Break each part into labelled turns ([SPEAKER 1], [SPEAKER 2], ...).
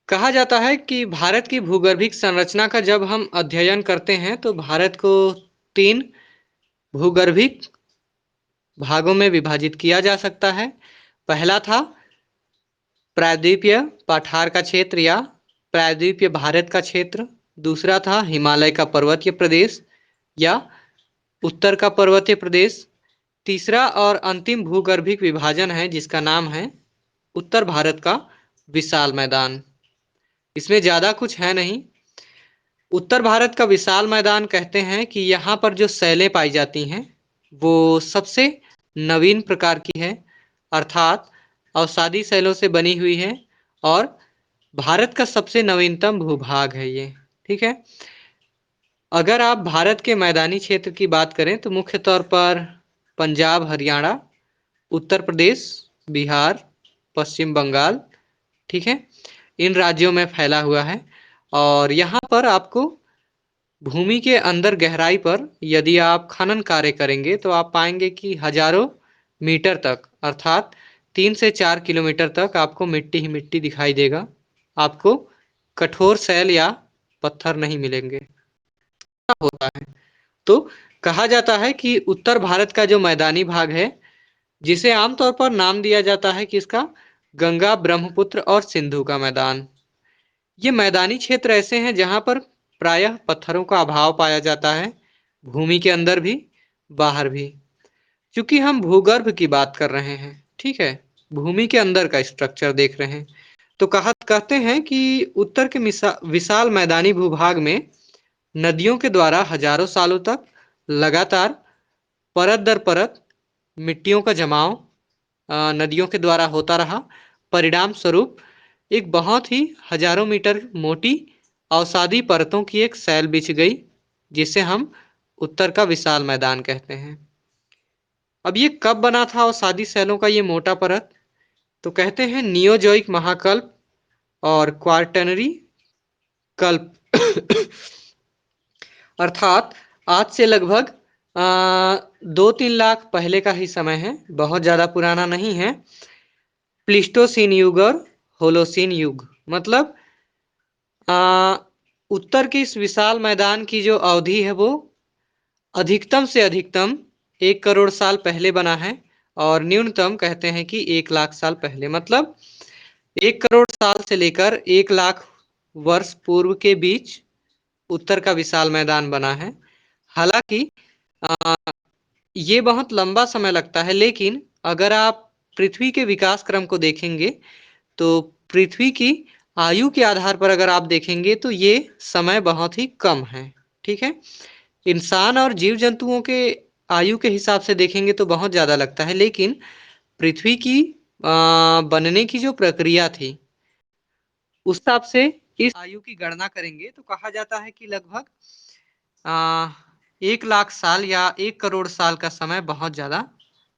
[SPEAKER 1] कहा जाता है कि भारत की भूगर्भिक संरचना का जब हम अध्ययन करते हैं तो भारत को 3 भूगर्भिक भागों में विभाजित किया जा सकता है। पहला था प्रायद्वीपीय पठार का क्षेत्र या प्रायद्वीपीय भारत का क्षेत्र। दूसरा था हिमालय का पर्वतीय प्रदेश या उत्तर का पर्वतीय प्रदेश। तीसरा और अंतिम भूगर्भिक विभाजन है जिसका नाम है उत्तर भारत का विशाल मैदान। इसमें ज़्यादा कुछ है नहीं। उत्तर भारत का विशाल मैदान कहते हैं कि यहाँ पर जो शैलें पाई जाती हैं वो सबसे नवीन प्रकार की है, अर्थात अवसादी शैलों से बनी हुई है और भारत का सबसे नवीनतम भूभाग है ये। ठीक है। अगर आप भारत के मैदानी क्षेत्र की बात करें तो मुख्य तौर पर पंजाब, हरियाणा, उत्तर प्रदेश, बिहार, पश्चिम बंगाल, ठीक है, इन राज्यों में फैला हुआ है। और यहाँ पर आपको भूमि के अंदर गहराई पर यदि आप खनन कार्य करेंगे तो आप पाएंगे कि हजारों मीटर तक अर्थात 3 से 4 किलोमीटर तक आपको मिट्टी ही मिट्टी दिखाई देगा। आपको कठोर शैल या पत्थर नहीं मिलेंगे। होता है तो कहा जाता है कि उत्तर भारत का जो मैदानी भाग है जिसे आमतौर पर नाम दिया जाता है किसका, गंगा, ब्रह्मपुत्र और सिंधु का मैदान। ये मैदानी क्षेत्र ऐसे हैं जहां पर प्रायः पत्थरों का अभाव पाया जाता है, भूमि के अंदर भी बाहर भी। क्योंकि हम भूगर्भ की बात कर रहे हैं, ठीक है, भूमि के अंदर का स्ट्रक्चर देख रहे हैं, तो कहते हैं कि उत्तर के विशाल मैदानी भूभाग में नदियों के द्वारा हजारों सालों तक लगातार परत दर परत मिट्टियों का जमाव नदियों के द्वारा होता रहा। परिणाम स्वरूप एक बहुत ही हजारों मीटर मोटी अवसादी परतों की एक सैल बिछ गई जिसे हम उत्तर का विशाल मैदान कहते हैं। अब ये कब बना था अवसादी सैलों का ये मोटा परत, तो कहते हैं नियोजोइक महाकल्प और क्वार्टनरी कल्प अर्थात आज से लगभग 2-3 लाख पहले का ही समय है, बहुत ज़्यादा पुराना नहीं है। प्लीस्टोसीन युग और होलोसीन युग मतलब उत्तर की इस विशाल मैदान की जो अवधि है वो अधिकतम से अधिकतम 1 करोड़ साल पहले बना है और न्यूनतम कहते हैं कि 1 लाख साल पहले, मतलब 1 करोड़ साल से लेकर 1 लाख वर्ष पूर्व के बीच उत्तर का विशाल मैदान बना है। हालांकि ये बहुत लंबा समय लगता है, लेकिन अगर आप पृथ्वी के विकास क्रम को देखेंगे तो पृथ्वी की आयु के आधार पर अगर आप देखेंगे तो ये समय बहुत ही कम है। ठीक है, इंसान और जीव जंतुओं के आयु के हिसाब से देखेंगे तो बहुत ज़्यादा लगता है, लेकिन पृथ्वी की बनने की जो प्रक्रिया थी उस हिसाब से इस आयु की गणना करेंगे तो कहा जाता है कि लगभग 1 लाख साल या 1 करोड़ साल का समय बहुत ज़्यादा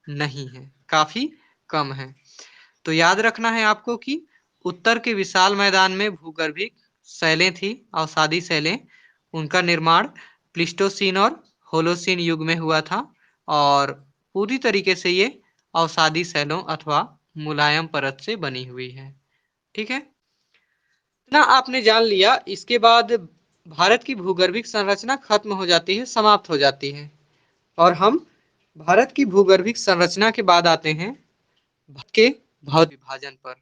[SPEAKER 1] नहीं है, काफ़ी कम है। तो याद रखना है आपको कि उत्तर के विशाल मैदान में भूगर्भिक शैलें थी, अवसादी शैलें, उनका निर्माण प्लीस्टोसीन और होलोसीन युग में हुआ था और पूरी तरीके से ये अवसादी शैलों अथवा मुलायम परत से बनी हुई है। ठीक है, इतना आपने जान लिया। इसके बाद भारत की भूगर्भिक संरचना खत्म हो जाती है, समाप्त हो जाती है और हम भारत की भूगर्भिक संरचना के बाद आते हैं भारत के भौतिक विभाजन पर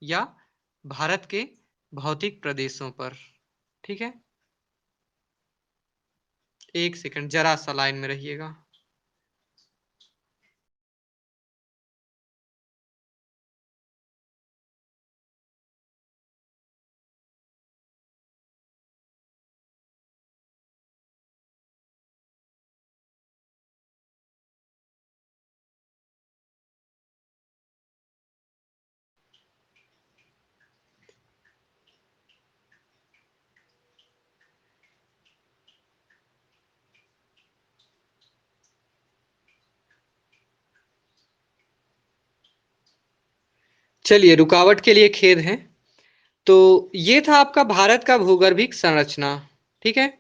[SPEAKER 1] या भारत के भौतिक प्रदेशों पर। ठीक है, एक सेकंड जरा सा लाइन में रहिएगा। चलिए, रुकावट के लिए खेद है। तो ये था आपका भारत का भूगर्भिक संरचना। ठीक है,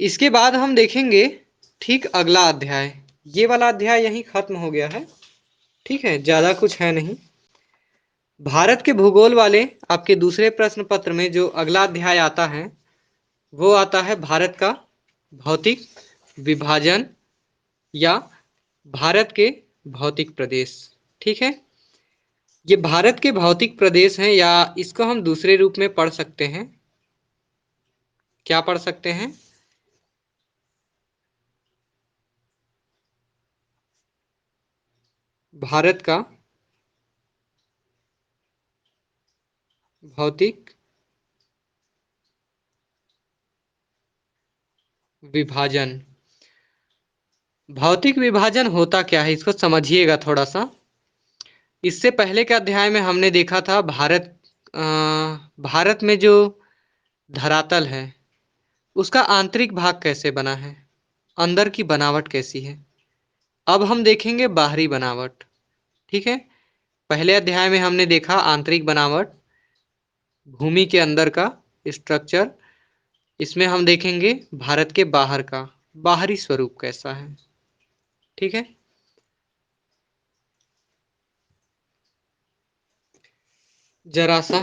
[SPEAKER 1] इसके बाद हम देखेंगे ठीक अगला अध्याय। ये वाला अध्याय यहीं खत्म हो गया है। ठीक है, ज़्यादा कुछ है नहीं। भारत के भूगोल वाले आपके दूसरे प्रश्न पत्र में जो अगला अध्याय आता है वो आता है भारत का भौतिक विभाजन या भारत के भौतिक प्रदेश। ठीक है, ये भारत के भौतिक प्रदेश हैं या इसको हम दूसरे रूप में पढ़ सकते हैं। क्या पढ़ सकते हैं? भारत का भौतिक विभाजन। भौतिक विभाजन होता क्या है इसको समझिएगा थोड़ा सा। इससे पहले के अध्याय में हमने देखा था अ, भारत में जो धरातल है उसका आंतरिक भाग कैसे बना है, अंदर की बनावट कैसी है। अब हम देखेंगे बाहरी बनावट। ठीक है, पहले अध्याय में हमने देखा आंतरिक बनावट, भूमि के अंदर का स्ट्रक्चर। इसमें हम देखेंगे भारत के बाहर का बाहरी स्वरूप कैसा है। ठीक है, जरा सा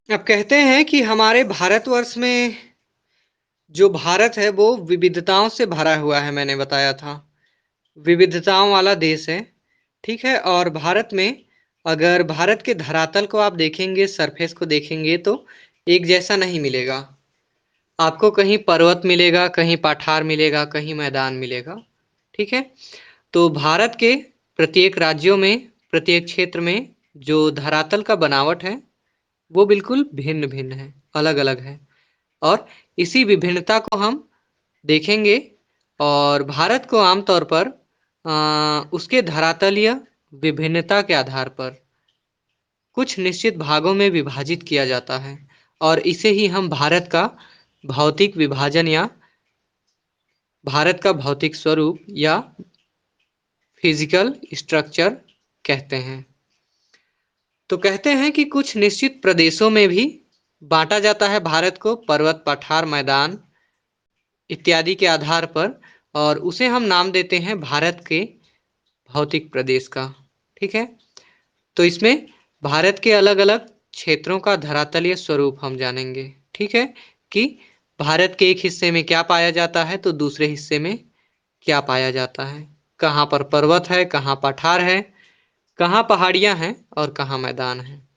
[SPEAKER 1] अब कहते हैं कि हमारे भारतवर्ष में जो भारत है वो विविधताओं से भरा हुआ है। मैंने बताया था विविधताओं वाला देश है। ठीक है, और भारत में अगर भारत के धरातल को आप देखेंगे, सरफेस को देखेंगे तो एक जैसा नहीं मिलेगा। आपको कहीं पर्वत मिलेगा, कहीं पठार मिलेगा, कहीं मैदान मिलेगा। ठीक है, तो भारत के प्रत्येक राज्यों में, प्रत्येक क्षेत्र में जो धरातल का बनावट है वो बिल्कुल भिन्न भिन्न है, अलग अलग है। और इसी विभिन्नता को हम देखेंगे और भारत को आमतौर पर उसके धरातलीय विभिन्नता के आधार पर कुछ निश्चित भागों में विभाजित किया जाता है और इसे ही हम भारत का भौतिक विभाजन या भारत का भौतिक स्वरूप या फिजिकल स्ट्रक्चर कहते हैं। तो कहते हैं कि कुछ निश्चित प्रदेशों में भी बांटा जाता है भारत को, पर्वत, पठार, मैदान इत्यादि के आधार पर, और उसे हम नाम देते हैं भारत के भौतिक प्रदेश का। ठीक है, तो इसमें भारत के अलग अलग क्षेत्रों का धरातलीय स्वरूप हम जानेंगे। ठीक है, कि भारत के एक हिस्से में क्या पाया जाता है तो दूसरे हिस्से में क्या पाया जाता है, कहाँ पर पर्वत है, कहाँ पठार है, कहाँ पहाड़ियां हैं और कहाँ मैदान है।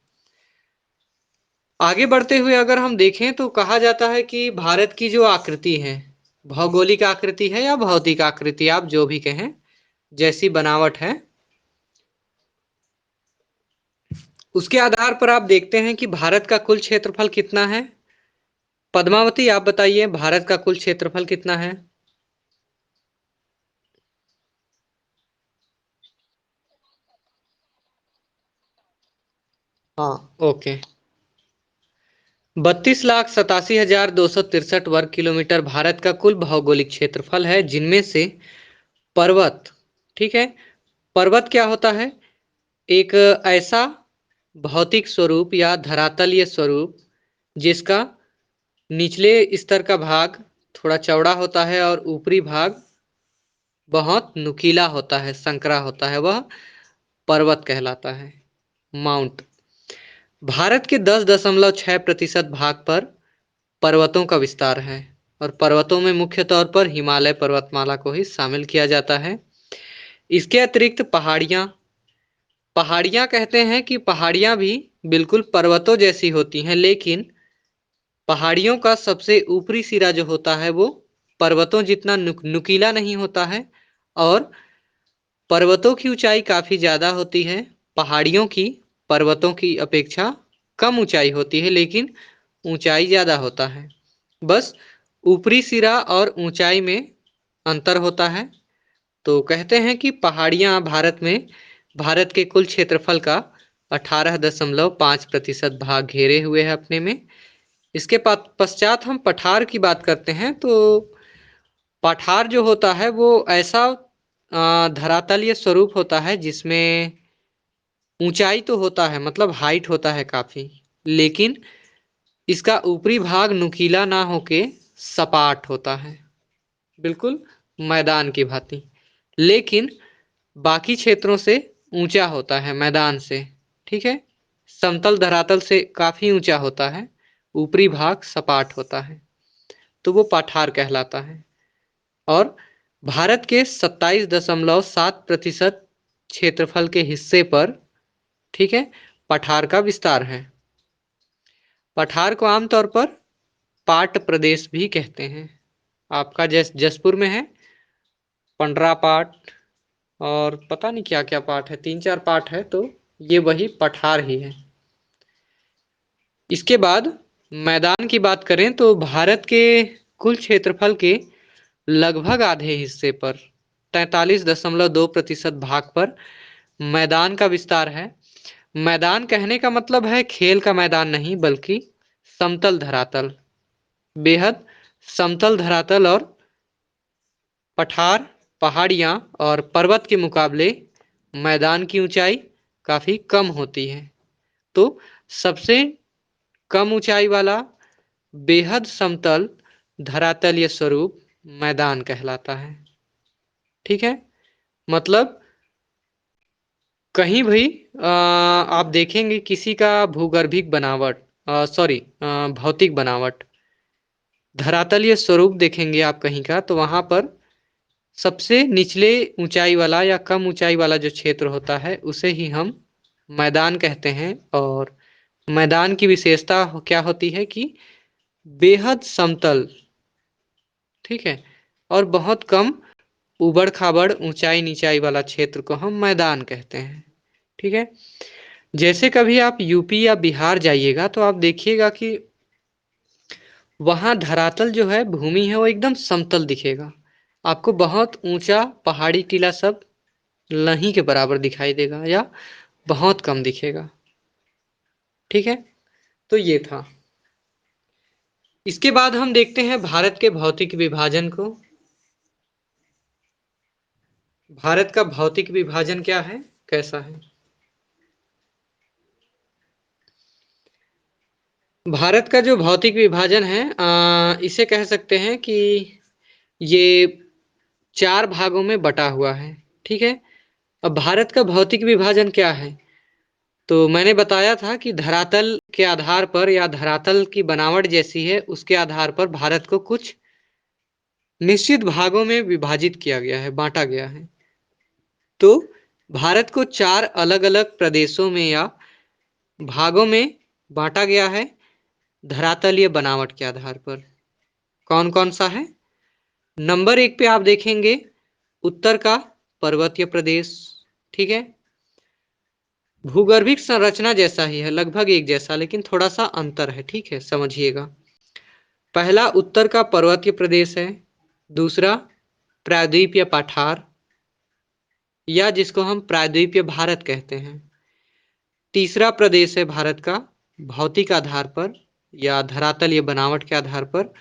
[SPEAKER 1] आगे बढ़ते हुए अगर हम देखें तो कहा जाता है कि भारत की जो आकृति है, भौगोलिक आकृति है या भौतिक आकृति आप जो भी कहें, जैसी बनावट है उसके आधार पर आप देखते हैं कि भारत का कुल क्षेत्रफल कितना है। पद्मावती आप बताइए भारत का कुल क्षेत्रफल कितना है? हाँ, ओके। 32,87,263 वर्ग किलोमीटर भारत का कुल भौगोलिक क्षेत्रफल है, जिनमें से पर्वत, ठीक है, पर्वत क्या होता है? एक ऐसा भौतिक स्वरूप या धरातलीय स्वरूप जिसका निचले स्तर का भाग थोड़ा चौड़ा होता है और ऊपरी भाग बहुत नुकीला होता है, संकरा होता है, वह पर्वत कहलाता है, माउंट। भारत के 10.6% भाग पर पर्वतों का विस्तार है और पर्वतों में मुख्य तौर पर हिमालय पर्वतमाला को ही शामिल किया जाता है। इसके अतिरिक्त पहाड़ियाँ, पहाड़ियाँ कहते हैं कि पहाड़ियाँ भी बिल्कुल पर्वतों जैसी होती हैं, लेकिन पहाड़ियों का सबसे ऊपरी सिरा जो होता है वो पर्वतों जितना नुकीला नहीं होता है और पर्वतों की ऊंचाई काफी ज्यादा होती है। पहाड़ियों की पर्वतों की अपेक्षा कम ऊंचाई होती है, लेकिन ऊंचाई ज्यादा होता है। बस ऊपरी सिरा और ऊंचाई में अंतर होता है। तो कहते हैं कि पहाड़ियां भारत में भारत के कुल क्षेत्रफल का 18.5% भाग घेरे हुए है अपने में। इसके पश्चात हम पठार की बात करते हैं। तो पठार जो होता है वो ऐसा धरातलीय स्वरूप होता है जिसमें ऊंचाई तो होता है, मतलब हाइट होता है काफी, लेकिन इसका ऊपरी भाग नुकीला ना होके सपाट होता है, बिल्कुल मैदान की भांति। लेकिन बाकी क्षेत्रों से ऊंचा होता है मैदान से, ठीक है। समतल धरातल से काफी ऊंचा होता है, ऊपरी भाग सपाट होता है, तो वो पठार कहलाता है। और भारत के 27.7% क्षेत्रफल के हिस्से पर, ठीक है, पठार का विस्तार है। पठार को आमतौर पर पाट प्रदेश भी कहते हैं। आपका जसपुर में है पंडरा पाट, और पता नहीं क्या क्या पाठ है, 3-4 पाठ है, तो ये वही पठार ही है। इसके बाद मैदान की बात करें तो भारत के कुल क्षेत्रफल के लगभग आधे हिस्से पर 43.2% भाग पर मैदान का विस्तार है। मैदान कहने का मतलब है खेल का मैदान नहीं, बल्कि समतल धरातल, बेहद समतल धरातल। और पठार, पहाड़ियाँ और पर्वत के मुकाबले मैदान की ऊंचाई काफी कम होती है। तो सबसे कम ऊंचाई वाला बेहद समतल धरातलीय स्वरूप मैदान कहलाता है, ठीक है। मतलब कहीं भी आप देखेंगे किसी का भूगर्भिक बनावट, सॉरी, भौतिक बनावट, धरातलीय स्वरूप देखेंगे आप कहीं का, तो वहां पर सबसे निचले ऊंचाई वाला या कम ऊंचाई वाला जो क्षेत्र होता है उसे ही हम मैदान कहते हैं। और मैदान की विशेषता क्या होती है कि बेहद समतल, ठीक है, और बहुत कम उबड़ खाबड़ ऊंचाई नीचाई वाला क्षेत्र को हम मैदान कहते हैं, ठीक है। जैसे कभी आप यूपी या बिहार जाइएगा तो आप देखिएगा कि वहां धरातल जो है, भूमि है, वो एकदम समतल दिखेगा। आपको बहुत ऊंचा पहाड़ी टीला सब नहीं के बराबर दिखाई देगा, या बहुत कम दिखेगा, ठीक है। तो ये था। इसके बाद हम देखते हैं भारत के भौतिक विभाजन को। भारत का भौतिक विभाजन क्या है, कैसा है। भारत का जो भौतिक विभाजन है, इसे कह सकते हैं कि ये 4 भागों में बटा हुआ है, ठीक है। अब भारत का भौतिक विभाजन क्या है, तो मैंने बताया था कि धरातल के आधार पर, या धरातल की बनावट जैसी है उसके आधार पर भारत को कुछ निश्चित भागों में विभाजित किया गया है, बांटा गया है। तो भारत को 4 अलग अलग प्रदेशों में या भागों में बांटा गया है धरातलीय बनावट के आधार पर। कौन कौन सा है। नंबर 1 पे आप देखेंगे उत्तर का पर्वतीय प्रदेश, ठीक है। भूगर्भिक संरचना जैसा ही है, लगभग एक जैसा, लेकिन थोड़ा सा अंतर है, ठीक है, समझिएगा। पहला उत्तर का पर्वतीय प्रदेश है, दूसरा प्रायद्वीपीय पठार, या जिसको हम प्रायद्वीपीय भारत कहते हैं। तीसरा प्रदेश है भारत का भौतिक आधार पर या धरातलीय बनावट के आधार पर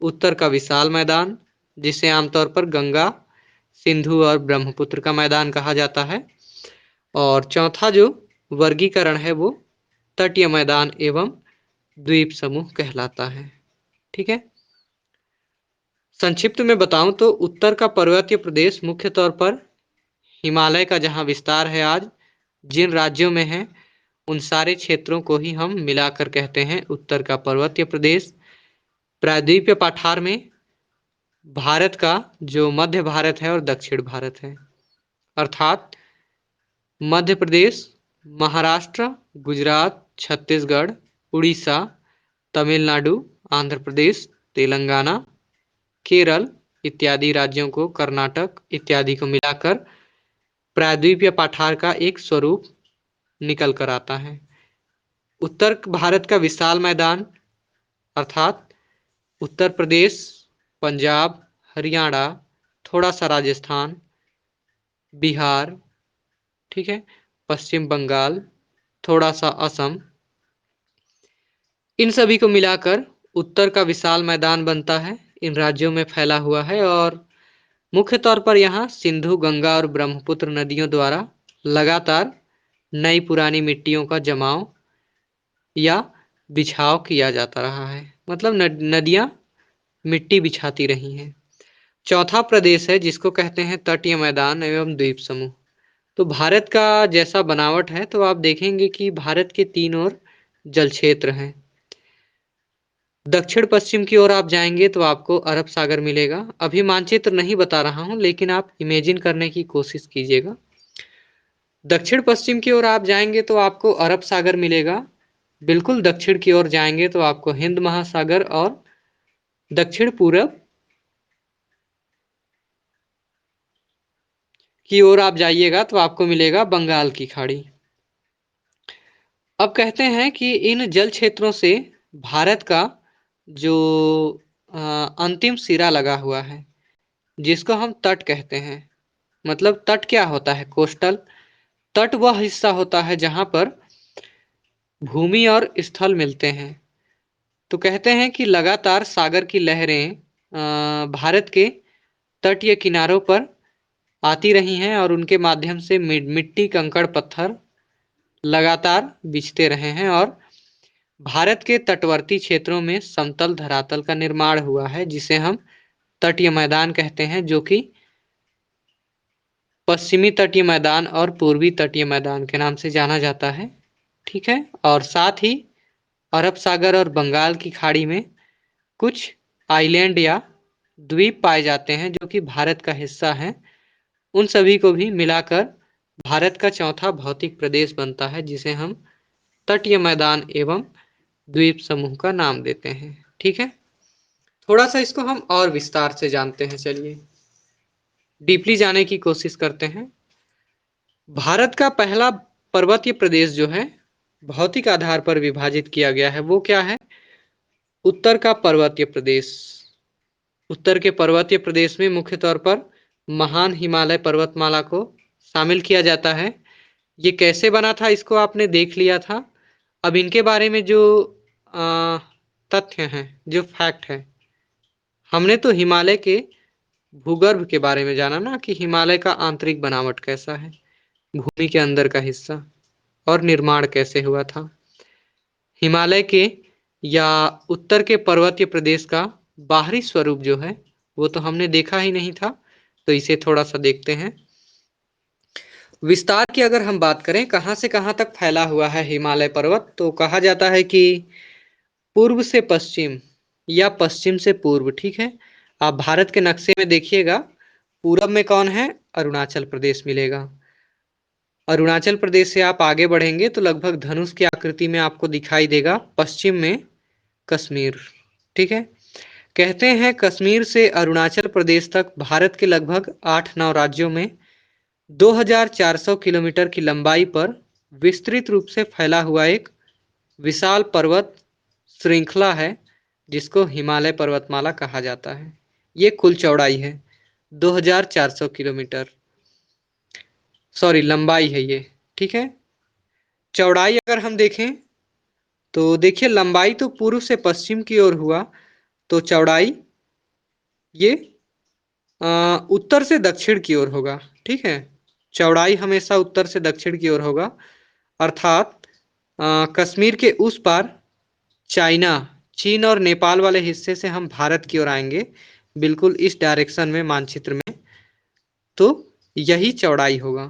[SPEAKER 1] उत्तर का विशाल मैदान, जिसे आमतौर पर गंगा, सिंधु और ब्रह्मपुत्र का मैदान कहा जाता है। और चौथा जो वर्गीकरण है वो तटीय मैदान एवं द्वीप समूह कहलाता है, ठीक है। संक्षिप्त में बताऊं तो उत्तर का पर्वतीय प्रदेश मुख्य तौर पर हिमालय का जहां विस्तार है आज, जिन राज्यों में है उन सारे क्षेत्रों को ही हम मिलाकर कहते हैं उत्तर का पर्वतीय प्रदेश। प्रायद्वीपीय पठार में भारत का जो मध्य भारत है और दक्षिण भारत है, अर्थात मध्य प्रदेश, महाराष्ट्र, गुजरात, छत्तीसगढ़, उड़ीसा, तमिलनाडु, आंध्र प्रदेश, तेलंगाना, केरल इत्यादि राज्यों को, कर्नाटक इत्यादि को मिलाकर प्रायद्वीपीय पठार का एक स्वरूप निकल कर आता है। उत्तर भारत का विशाल मैदान अर्थात उत्तर प्रदेश, पंजाब, हरियाणा, थोड़ा सा राजस्थान, बिहार, ठीक है, पश्चिम बंगाल, थोड़ा सा असम, इन सभी को मिलाकर उत्तर का विशाल मैदान बनता है। इन राज्यों में फैला हुआ है और मुख्य तौर पर यहाँ सिंधु, गंगा और ब्रह्मपुत्र नदियों द्वारा लगातार नई पुरानी मिट्टियों का जमाव या बिछाव किया जाता रहा है। मतलब नदियां मिट्टी बिछाती रही हैं। चौथा प्रदेश है जिसको कहते हैं तटीय मैदान एवं द्वीप समूह। तो भारत का जैसा बनावट है तो आप देखेंगे कि भारत के तीन ओर जल क्षेत्र हैं। दक्षिण पश्चिम की ओर आप जाएंगे तो आपको अरब सागर मिलेगा। अभी मानचित्र नहीं बता रहा हूं, लेकिन आप इमेजिन करने की कोशिश कीजिएगा। दक्षिण पश्चिम की ओर आप जाएंगे तो आपको अरब सागर मिलेगा। बिल्कुल दक्षिण की ओर जाएंगे तो आपको हिंद महासागर, और दक्षिण पूरब की ओर आप जाइएगा तो आपको मिलेगा बंगाल की खाड़ी। अब कहते हैं कि इन जल क्षेत्रों से भारत का जो अंतिम सिरा लगा हुआ है, जिसको हम तट कहते हैं। मतलब तट क्या होता है? कोस्टल तट वह हिस्सा होता है जहां पर भूमि और स्थल मिलते हैं। तो कहते हैं कि लगातार सागर की लहरें भारत के तटीय किनारों पर आती रही हैं और उनके माध्यम से मिट्टी, कंकड़, पत्थर लगातार बिछते रहे हैं, और भारत के तटवर्ती क्षेत्रों में समतल धरातल का निर्माण हुआ है, जिसे हम तटीय मैदान कहते हैं, जो कि पश्चिमी तटीय मैदान और पूर्वी तटीय मैदान के नाम से जाना जाता है। ठीक है। और साथ ही अरब सागर और बंगाल की खाड़ी में कुछ आइलैंड या द्वीप पाए जाते हैं जो कि भारत का हिस्सा हैं। उन सभी को भी मिलाकर भारत का चौथा भौतिक प्रदेश बनता है, जिसे हम तटीय मैदान एवं द्वीप समूह का नाम देते हैं। ठीक है। थोड़ा सा इसको हम और विस्तार से जानते हैं। चलिए डीपली जाने की कोशिश करते हैं। भारत का पहला पर्वतीय प्रदेश जो है भौतिक आधार पर विभाजित किया गया है, वो क्या है? उत्तर का पर्वतीय प्रदेश। उत्तर के पर्वतीय प्रदेश में मुख्य तौर पर महान हिमालय पर्वतमाला को शामिल किया जाता है। ये कैसे बना था इसको आपने देख लिया था। अब इनके बारे में जो अ, तथ्य हैं, जो फैक्ट है, हमने तो हिमालय के भूगर्भ के बारे में जाना ना, कि हिमालय का आंतरिक बनावट कैसा है, भूमि के अंदर का हिस्सा, और निर्माण कैसे हुआ था। हिमालय के या उत्तर के पर्वतीय प्रदेश का बाहरी स्वरूप जो है वो तो हमने देखा ही नहीं था, तो इसे थोड़ा सा देखते हैं। विस्तार की अगर हम बात करें कहाँ से कहाँ तक फैला हुआ है हिमालय पर्वत, तो कहा जाता है कि पूर्व से पश्चिम या पश्चिम से पूर्व। ठीक है। आप भारत के नक्शे में देखिएगा, पूरब में कौन है? अरुणाचल प्रदेश मिलेगा। अरुणाचल प्रदेश से आप आगे बढ़ेंगे तो लगभग धनुष की आकृति में आपको दिखाई देगा पश्चिम में कश्मीर। ठीक है। कहते हैं कश्मीर से अरुणाचल प्रदेश तक भारत के लगभग 8-9 राज्यों में 2400 किलोमीटर की लंबाई पर विस्तृत रूप से फैला हुआ एक विशाल पर्वत श्रृंखला है, जिसको हिमालय पर्वतमाला कहा जाता है। ये कुल चौड़ाई है 2400 किलोमीटर, सॉरी लंबाई है ये। ठीक है। चौड़ाई अगर हम देखें तो देखिए, लंबाई तो पूर्व से पश्चिम की ओर हुआ, तो चौड़ाई ये उत्तर से दक्षिण की ओर होगा। ठीक है। चौड़ाई हमेशा उत्तर से दक्षिण की ओर होगा, अर्थात कश्मीर के उस पार चाइना, चीन और नेपाल वाले हिस्से से हम भारत की ओर आएंगे, बिल्कुल इस डायरेक्शन में मानचित्र में, तो यही चौड़ाई होगा।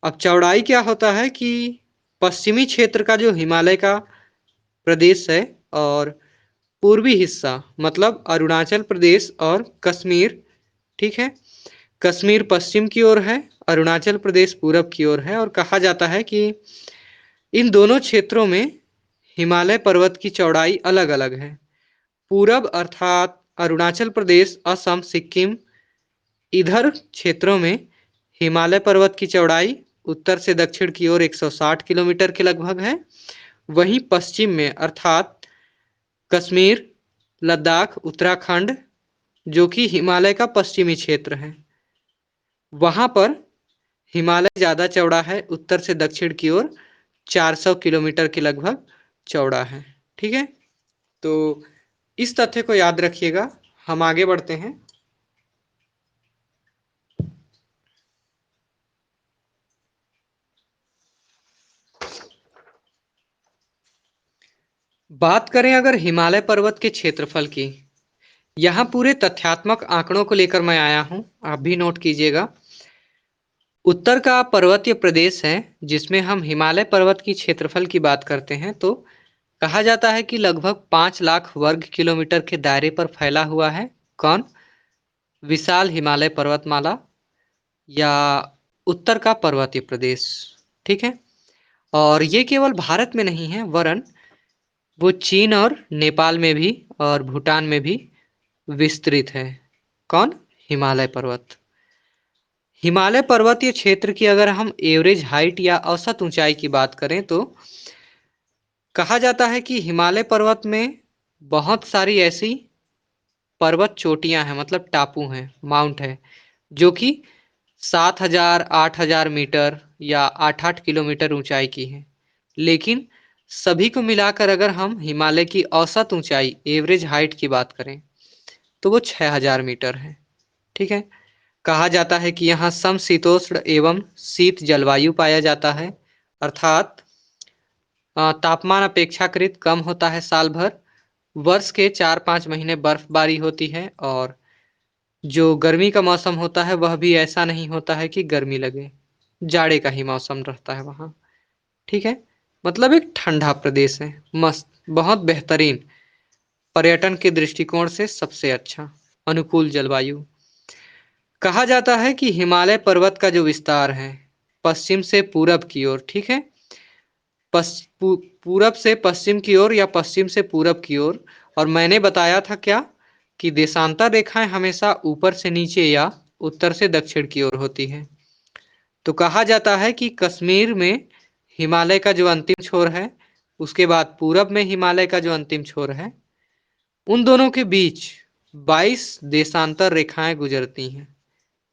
[SPEAKER 1] अब चौड़ाई क्या होता है कि पश्चिमी क्षेत्र का जो हिमालय का प्रदेश है और पूर्वी हिस्सा मतलब अरुणाचल प्रदेश और कश्मीर, ठीक है, कश्मीर पश्चिम की ओर है, अरुणाचल प्रदेश पूरब की ओर है, और कहा जाता है कि इन दोनों क्षेत्रों में हिमालय पर्वत की चौड़ाई अलग अलग है। पूरब अर्थात अरुणाचल प्रदेश, असम, सिक्किम, इधर क्षेत्रों में हिमालय पर्वत की चौड़ाई उत्तर से दक्षिण की ओर 160 किलोमीटर के लगभग है। वहीं पश्चिम में अर्थात कश्मीर, लद्दाख, उत्तराखंड, जो कि हिमालय का पश्चिमी क्षेत्र है, वहां पर हिमालय ज्यादा चौड़ा है, उत्तर से दक्षिण की ओर 400 किलोमीटर के लगभग चौड़ा है। ठीक है। तो इस तथ्य को याद रखिएगा। हम आगे बढ़ते हैं। बात करें अगर हिमालय पर्वत के क्षेत्रफल की, यहाँ पूरे तथ्यात्मक आंकड़ों को लेकर मैं आया हूँ, आप भी नोट कीजिएगा। उत्तर का पर्वतीय प्रदेश है जिसमें हम हिमालय पर्वत की क्षेत्रफल की बात करते हैं, तो कहा जाता है कि लगभग 5 लाख वर्ग किलोमीटर के दायरे पर फैला हुआ है। कौन? विशाल हिमालय पर्वतमाला या उत्तर का पर्वतीय प्रदेश। ठीक है। और ये केवल भारत में नहीं है, वरन वो चीन और नेपाल में भी और भूटान में भी विस्तृत है। कौन? हिमालय पर्वत। हिमालय पर्वतीय क्षेत्र की अगर हम एवरेज हाइट या औसत ऊंचाई की बात करें तो कहा जाता है कि हिमालय पर्वत में बहुत सारी ऐसी पर्वत चोटियां हैं, मतलब टापू हैं, माउंट है, जो कि 7,000, 8,000 मीटर या 8-8 किलोमीटर ऊंचाई की है। लेकिन सभी को मिलाकर अगर हम हिमालय की औसत ऊंचाई, एवरेज हाइट की बात करें तो वो 6,000 मीटर है। ठीक है। कहा जाता है कि यहाँ समशीतोष्ण एवं शीत जलवायु पाया जाता है, अर्थात तापमान अपेक्षाकृत कम होता है साल भर। वर्ष के 4-5 महीने बर्फबारी होती है और जो गर्मी का मौसम होता है वह भी ऐसा नहीं होता है कि गर्मी लगे, जाड़े का ही मौसम रहता है वहाँ। ठीक है। मतलब एक ठंडा प्रदेश है, मस्त, बहुत बेहतरीन, पर्यटन के दृष्टिकोण से सबसे अच्छा, अनुकूल जलवायु। कहा जाता है कि हिमालय पर्वत का जो विस्तार है पश्चिम से पूरब की ओर, ठीक है, पूरब से पश्चिम की ओर या पश्चिम से पूरब की ओर, और मैंने बताया था क्या कि देशांतर रेखाएं हमेशा ऊपर से नीचे या उत्तर से दक्षिण की ओर होती है। तो कहा जाता है कि कश्मीर में हिमालय का जो अंतिम छोर है, उसके बाद पूरब में हिमालय का जो अंतिम छोर है, उन दोनों के बीच 22 देशांतर रेखाएं गुजरती हैं।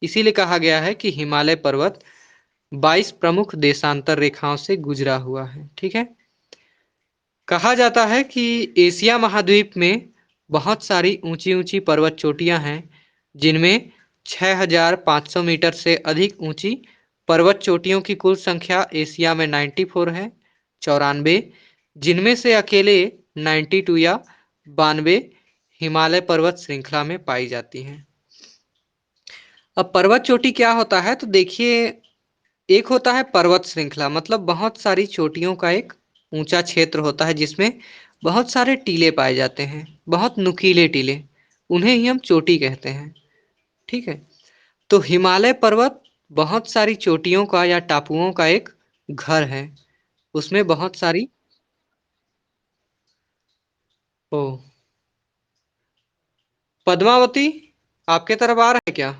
[SPEAKER 1] इसीलिए कहा गया है कि हिमालय पर्वत 22 प्रमुख देशांतर रेखाओं से गुजरा हुआ है। ठीक है। कहा जाता है कि एशिया महाद्वीप में बहुत सारी ऊंची ऊंची पर्वत चोटियां हैं, जिनमें 6,500 मीटर से अधिक ऊंची पर्वत चोटियों की कुल संख्या एशिया में 94 है, 94, जिनमें से अकेले 92 या 92 हिमालय पर्वत श्रृंखला में पाई जाती हैं। अब पर्वत चोटी क्या होता है, तो देखिए, एक होता है पर्वत श्रृंखला, मतलब बहुत सारी चोटियों का एक ऊंचा क्षेत्र होता है जिसमें बहुत सारे टीले पाए जाते हैं, बहुत नुकीले टीले, उन्हें ही हम चोटी कहते हैं। ठीक है। तो हिमालय पर्वत बहुत सारी चोटियों का या टापुओं का एक घर है, उसमें बहुत सारी। ओ, पद्मावती आपके तरफ आ रहा है क्या?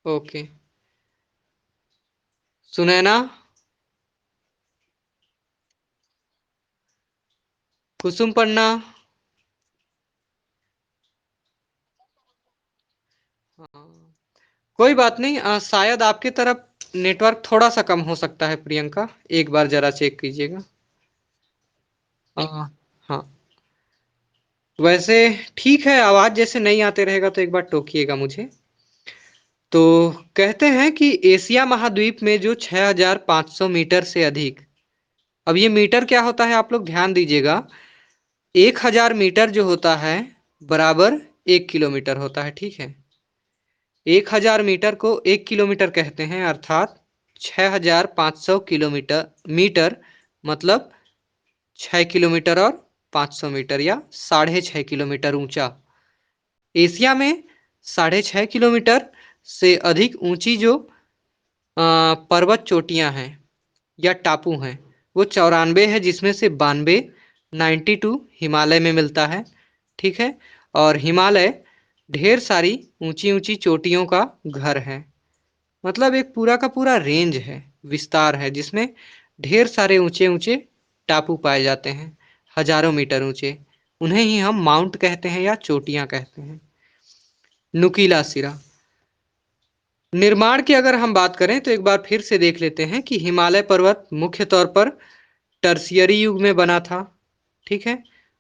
[SPEAKER 1] ओके। सुनैना, कुसुम पन्ना। हाँ, कोई बात नहीं, शायद आपके तरफ नेटवर्क थोड़ा सा कम हो सकता है प्रियंका, एक बार जरा चेक कीजिएगा। हाँ, वैसे ठीक है, आवाज जैसे नहीं आते रहेगा तो एक बार टोकिएगा मुझे। तो कहते हैं कि एशिया महाद्वीप में जो 6,500 मीटर से अधिक, अब ये मीटर क्या होता है आप लोग ध्यान दीजिएगा, 1,000 मीटर जो होता है बराबर 1 किलोमीटर होता है। ठीक है। 1,000 मीटर को 1 किलोमीटर कहते हैं, अर्थात 6,500 मीटर, मतलब 6 किलोमीटर और 500 मीटर या 6.5 किलोमीटर ऊंचा। एशिया में 6.5 किलोमीटर से अधिक ऊंची जो पर्वत चोटियां हैं या टापू हैं वो 94 है, जिसमें से 92, 92 हिमालय में मिलता है। ठीक है। और हिमालय ढेर सारी ऊंची ऊंची चोटियों का घर है, मतलब एक पूरा का पूरा रेंज है, विस्तार है, जिसमें ढेर सारे ऊंचे ऊंचे टापू पाए जाते हैं, हजारों मीटर ऊंचे। उन्हें ही हम माउंट कहते हैं या चोटियां कहते हैं। नुकीला सिरा। निर्माण की अगर हम बात करें तो एक बार फिर से देख लेते हैं कि हिमालय पर्वत मुख्य तौर पर टर्सियरी युग में बना था। ठीक है।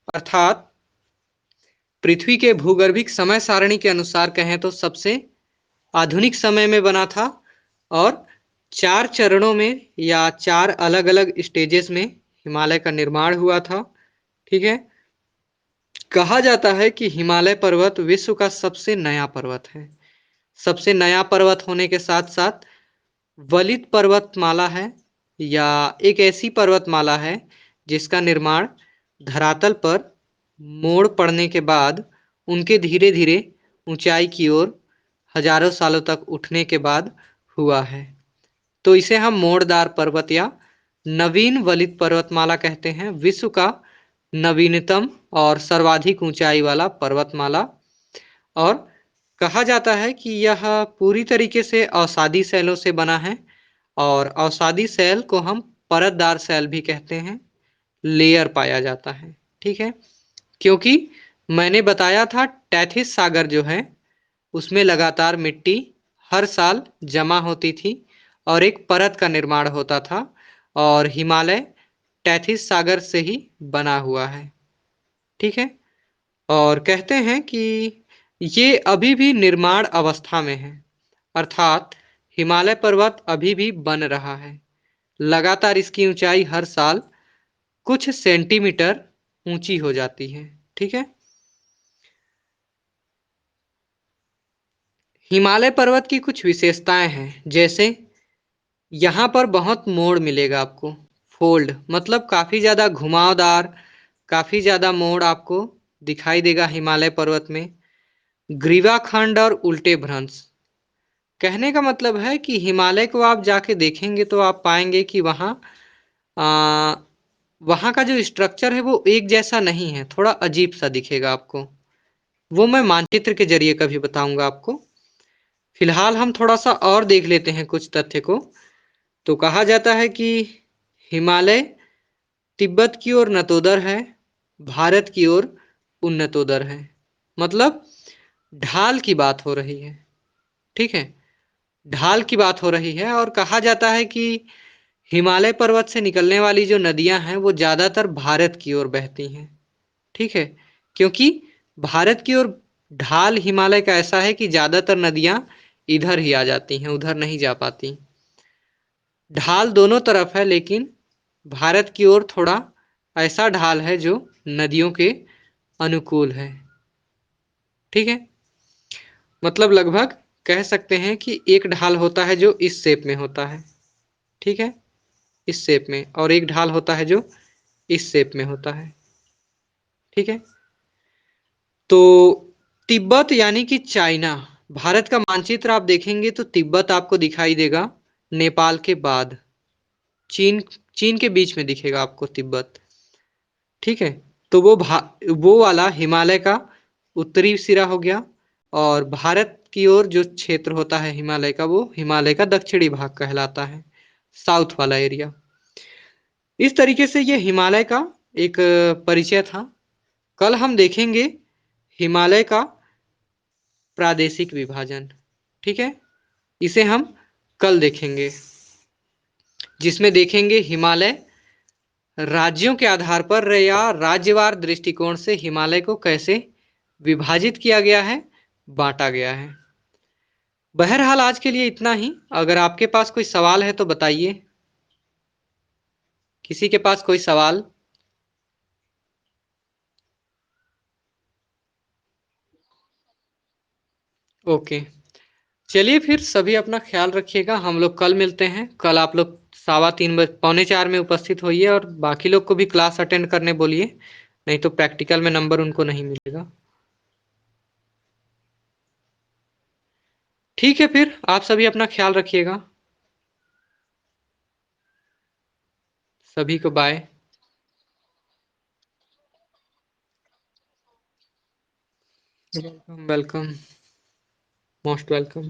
[SPEAKER 1] अर्थात पृथ्वी के भूगर्भिक समय सारणी के अनुसार कहें तो सबसे आधुनिक समय में बना था, और 4 चरणों में या 4 अलग अलग स्टेजेस में हिमालय का निर्माण हुआ था। ठीक है। कहा जाता है कि हिमालय पर्वत विश्व का सबसे नया पर्वत है। सबसे नया पर्वत होने के साथ साथ वलित पर्वतमाला है, या एक ऐसी पर्वतमाला है जिसका निर्माण धरातल पर मोड़ पड़ने के बाद उनके धीरे धीरे ऊंचाई की ओर हजारों सालों तक उठने के बाद हुआ है। तो इसे हम मोड़दार पर्वत या नवीन वलित पर्वतमाला कहते हैं। विश्व का नवीनतम और सर्वाधिक ऊंचाई वाला पर्वतमाला। और कहा जाता है कि यह पूरी तरीके से अवसादी शैलों से बना है, और अवसादी शैल को हम परतदार शैल भी कहते हैं। लेयर पाया जाता है। ठीक है। क्योंकि मैंने बताया था टैथिस सागर जो है उसमें लगातार मिट्टी हर साल जमा होती थी और एक परत का निर्माण होता था, और हिमालय टैथिस सागर से ही बना हुआ है। ठीक है। और कहते हैं कि ये अभी भी निर्माण अवस्था में है, अर्थात हिमालय पर्वत अभी भी बन रहा है। लगातार इसकी ऊंचाई हर साल कुछ सेंटीमीटर ऊंची हो जाती है। ठीक है। हिमालय पर्वत की कुछ विशेषताएं हैं, जैसे यहाँ पर बहुत मोड़ मिलेगा आपको। फोल्ड मतलब काफी ज्यादा घुमावदार, काफी ज्यादा मोड़ आपको दिखाई देगा हिमालय पर्वत में। ग्रीवाखंड और उल्टे भ्रंश, कहने का मतलब है कि हिमालय को आप जाके देखेंगे तो आप पाएंगे कि आ, वहाँ का जो स्ट्रक्चर है वो एक जैसा नहीं है, थोड़ा अजीब सा दिखेगा आपको। वो मैं मानचित्र के जरिए कभी बताऊंगा आपको। फिलहाल हम थोड़ा सा और देख लेते हैं कुछ तथ्य को। तो कहा जाता है कि हिमालय तिब्बत की ओर नतोदर है, भारत की ओर उन्नतोदर है। मतलब ढाल की बात हो रही है। ठीक है। ढाल की बात हो रही है, और कहा जाता है कि हिमालय पर्वत से निकलने वाली जो नदियां हैं वो ज्यादातर भारत की ओर बहती हैं। ठीक है। क्योंकि भारत की ओर ढाल हिमालय का ऐसा है कि ज्यादातर नदियां इधर ही आ जाती हैं, उधर नहीं जा पाती। ढाल दोनों तरफ है, लेकिन भारत की ओर थोड़ा ऐसा ढाल है जो नदियों के अनुकूल है। ठीक है। मतलब लगभग कह सकते हैं कि एक ढाल होता है जो इस शेप में होता है। ठीक है। इस शेप में, और एक ढाल होता है जो इस शेप में होता है। ठीक है। तो तिब्बत यानी कि चाइना, भारत का मानचित्र आप देखेंगे तो तिब्बत आपको दिखाई देगा नेपाल के बाद। चीन चीन के बीच में दिखेगा आपको तिब्बत। ठीक है। तो वो वाला हिमालय का उत्तरी सिरा हो गया, और भारत की ओर जो क्षेत्र होता है हिमालय का वो हिमालय का दक्षिणी भाग कहलाता है, साउथ वाला एरिया। इस तरीके से ये हिमालय का एक परिचय था। कल हम देखेंगे हिमालय का प्रादेशिक विभाजन। ठीक है। इसे हम कल देखेंगे, जिसमें देखेंगे हिमालय राज्यों के आधार पर या राज्यवार दृष्टिकोण से हिमालय को कैसे विभाजित किया गया है, बांटा गया है। बहरहाल आज के लिए इतना ही। अगर आपके पास कोई सवाल है तो बताइए। किसी के पास कोई सवाल? ओके। चलिए फिर सभी अपना ख्याल रखिएगा। हम लोग कल मिलते हैं। कल आप लोग 3:15 पौने 4 में उपस्थित होइए, और बाकी लोग को भी क्लास अटेंड करने बोलिए, नहीं तो प्रैक्टिकल में नंबर उनको नहीं मिलेगा। ठीक है, फिर आप सभी अपना ख्याल रखिएगा। सभी को bye. Welcome welcome, most welcome.